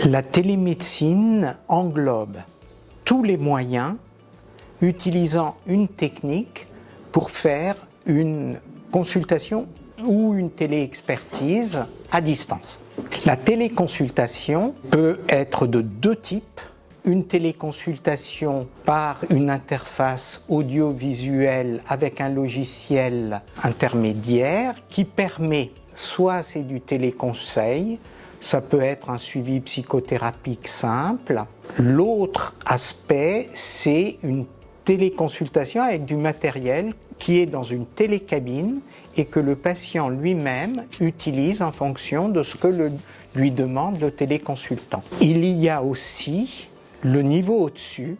La télémédecine englobe tous les moyens utilisant une technique pour faire une consultation ou une téléexpertise à distance. La téléconsultation peut être de deux types. Une téléconsultation par une interface audiovisuelle avec un logiciel intermédiaire qui permet, soit c'est du téléconseil, ça peut être un suivi psychothérapique simple. L'autre aspect, c'est une téléconsultation avec du matériel qui est dans une télécabine et que le patient lui-même utilise en fonction de ce que lui demande le téléconsultant. Il y a aussi le niveau au-dessus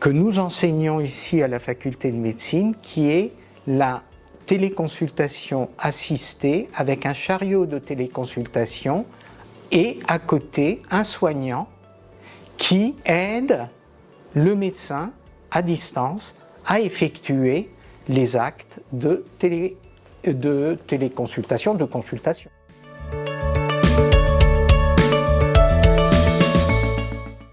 que nous enseignons ici à la faculté de médecine, qui est la téléconsultation assistée avec un chariot de téléconsultation et à côté un soignant qui aide le médecin à distance à effectuer les actes de téléconsultation, de consultation.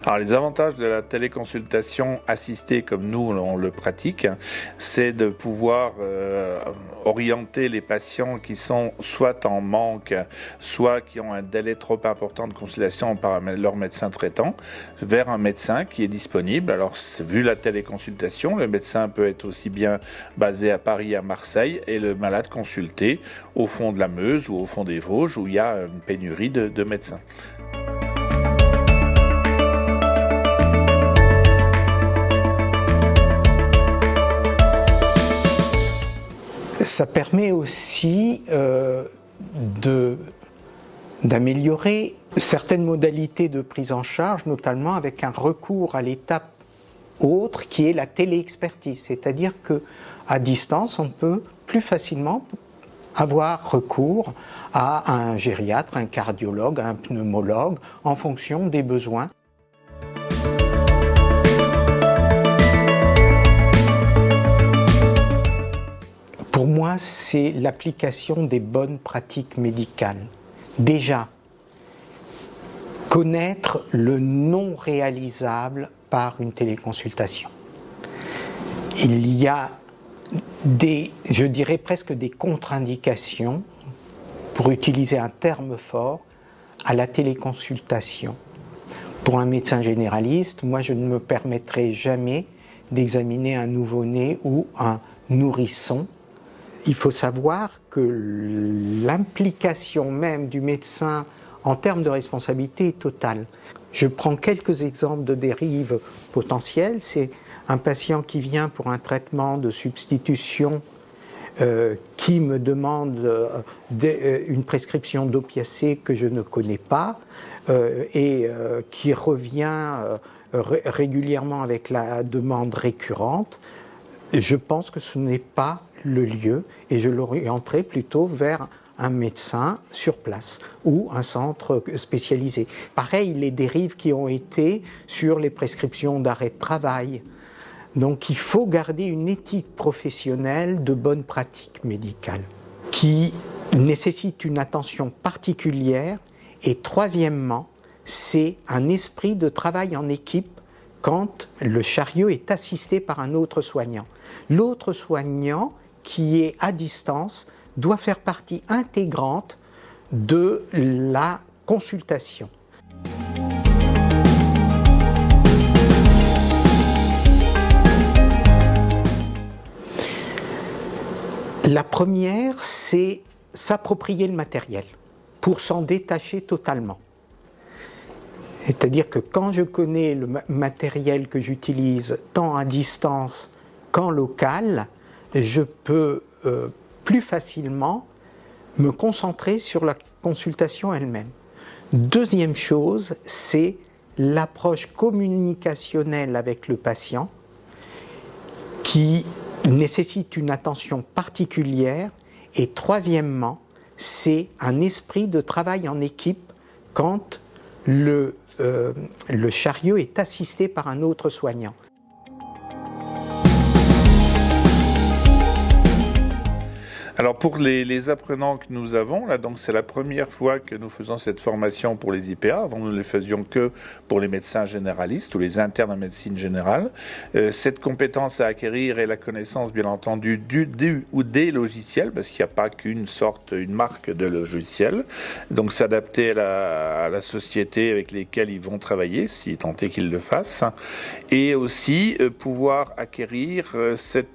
Alors, les avantages de la téléconsultation assistée comme nous on le pratique, c'est de pouvoir orienter les patients qui sont soit en manque, soit qui ont un délai trop important de consultation par leur médecin traitant, vers un médecin qui est disponible. Alors, vu la téléconsultation, le médecin peut être aussi bien basé à Paris, à Marseille, et le malade consulté au fond de la Meuse ou au fond des Vosges, où il y a une pénurie de médecins. Ça permet aussi d'améliorer certaines modalités de prise en charge, notamment avec un recours à l'étape autre qui est la téléexpertise. C'est-à-dire qu'à distance, on peut plus facilement avoir recours à un gériatre, un cardiologue, un pneumologue, en fonction des besoins. Pour moi, c'est l'application des bonnes pratiques médicales. Déjà, connaître le non réalisable par une téléconsultation. Il y a je dirais presque des contre-indications, pour utiliser un terme fort, à la téléconsultation. Pour un médecin généraliste, moi je ne me permettrai jamais d'examiner un nouveau-né ou un nourrisson. Il faut savoir que l'implication même du médecin en termes de responsabilité est totale. Je prends quelques exemples de dérives potentielles. C'est un patient qui vient pour un traitement de substitution qui me demande une prescription d'opiacés que je ne connais pas et qui revient régulièrement avec la demande récurrente. Je pense que ce n'est pas le lieu et je l'orienterai plutôt vers un médecin sur place ou un centre spécialisé. Pareil, les dérives qui ont été sur les prescriptions d'arrêt de travail. Donc il faut garder une éthique professionnelle de bonne pratique médicale qui nécessite une attention particulière et troisièmement, c'est un esprit de travail en équipe quand le chariot est assisté par un autre soignant. L'autre soignant qui est à distance doit faire partie intégrante de la consultation. La première, c'est s'approprier le matériel pour s'en détacher totalement. C'est-à-dire que quand je connais le matériel que j'utilise tant à distance qu'en local, je peux plus facilement me concentrer sur la consultation elle-même. Deuxième chose, c'est l'approche communicationnelle avec le patient qui nécessite une attention particulière. Et troisièmement, c'est un esprit de travail en équipe quand le chariot est assisté par un autre soignant. Alors pour les apprenants que nous avons, là, donc c'est la première fois que nous faisons cette formation pour les IPA. Avant, nous ne le faisions que pour les médecins généralistes ou les internes en médecine générale. Cette compétence à acquérir est la connaissance, bien entendu, du ou des logiciels, parce qu'il n'y a pas qu'une une marque de logiciel. Donc s'adapter à la société avec lesquelles ils vont travailler, si tant est qu'ils le fassent. Et aussi pouvoir acquérir cette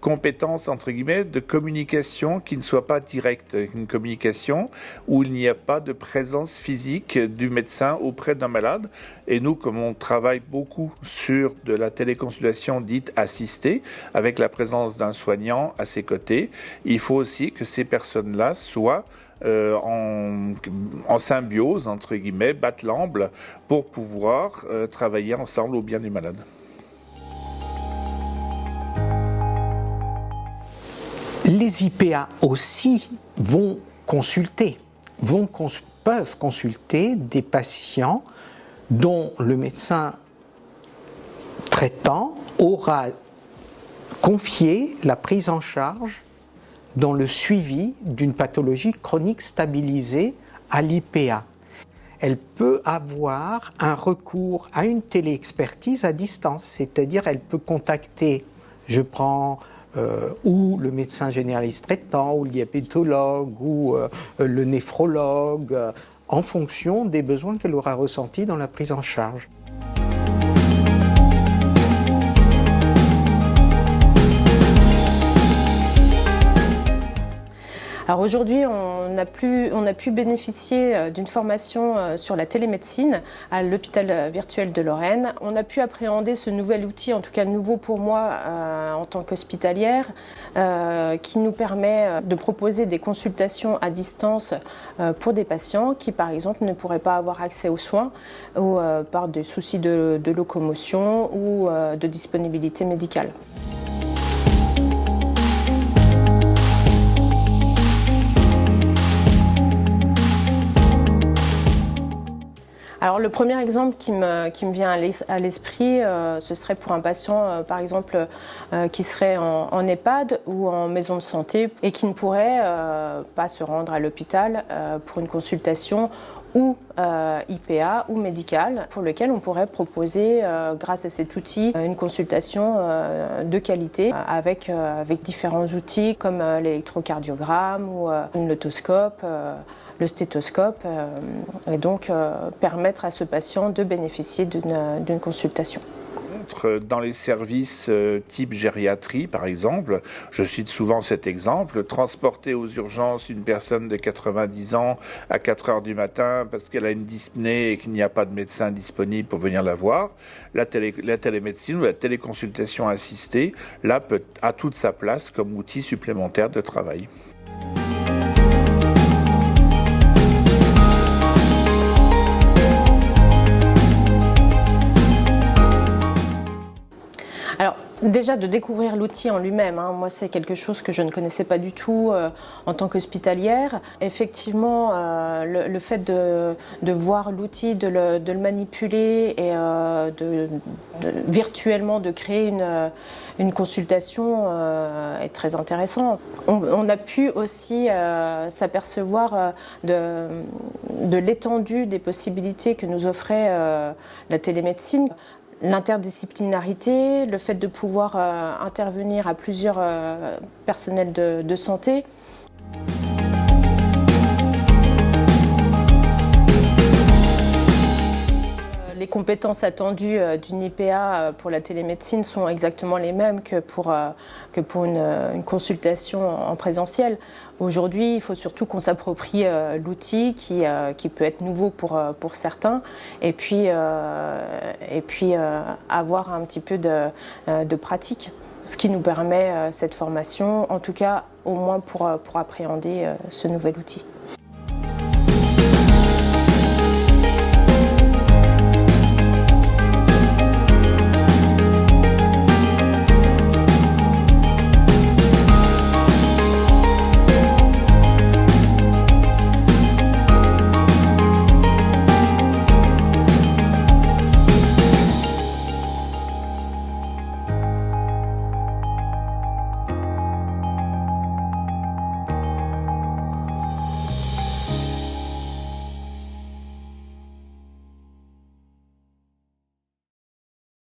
compétence, entre guillemets, de communication qui ne soit pas directe, une communication où il n'y a pas de présence physique du médecin auprès d'un malade. Et nous, comme on travaille beaucoup sur de la téléconsultation dite assistée, avec la présence d'un soignant à ses côtés, il faut aussi que ces personnes-là soient en symbiose, entre guillemets, battent l'amble pour pouvoir travailler ensemble au bien du malade. Les IPA aussi vont consulter, peuvent consulter des patients dont le médecin traitant aura confié la prise en charge dans le suivi d'une pathologie chronique stabilisée à l'IPA. Elle peut avoir un recours à une téléexpertise à distance, c'est-à-dire elle peut contacter, ou le médecin généraliste traitant, ou le diabétologue, ou le néphrologue, en fonction des besoins qu'elle aura ressentis dans la prise en charge. Alors aujourd'hui, on a pu bénéficier d'une formation sur la télémédecine à l'hôpital virtuel de Lorraine. On a pu appréhender ce nouvel outil, en tout cas nouveau pour moi en tant qu'hospitalière, qui nous permet de proposer des consultations à distance pour des patients qui, par exemple, ne pourraient pas avoir accès aux soins ou par des soucis de locomotion ou de disponibilité médicale. Alors le premier exemple qui me vient à l'esprit, ce serait pour un patient, par exemple, qui serait en EHPAD ou en maison de santé et qui ne pourrait pas se rendre à l'hôpital pour une consultation ou IPA ou médicale, pour lequel on pourrait proposer, grâce à cet outil, une consultation de qualité avec différents outils comme l'électrocardiogramme ou l'otoscope, le stéthoscope, et donc permettre à ce patient de bénéficier d'une consultation. Dans les services type gériatrie, par exemple, je cite souvent cet exemple, transporter aux urgences une personne de 90 ans à 4 heures du matin parce qu'elle a une dyspnée et qu'il n'y a pas de médecin disponible pour venir la voir, la télémédecine ou la téléconsultation assistée, là, a toute sa place comme outil supplémentaire de travail. Alors, déjà de découvrir l'outil en lui-même, moi c'est quelque chose que je ne connaissais pas du tout en tant qu'hospitalière. Effectivement, le fait de voir l'outil, de le manipuler et virtuellement de créer une consultation est très intéressant. On a pu aussi s'apercevoir de l'étendue des possibilités que nous offrait la télémédecine. L'interdisciplinarité, le fait de pouvoir intervenir à plusieurs personnels de santé. Les compétences attendues d'une IPA pour la télémédecine sont exactement les mêmes que pour une consultation en présentiel. Aujourd'hui, il faut surtout qu'on s'approprie l'outil qui peut être nouveau pour certains et puis avoir un petit peu de pratique. Ce qui nous permet cette formation, en tout cas au moins pour appréhender ce nouvel outil.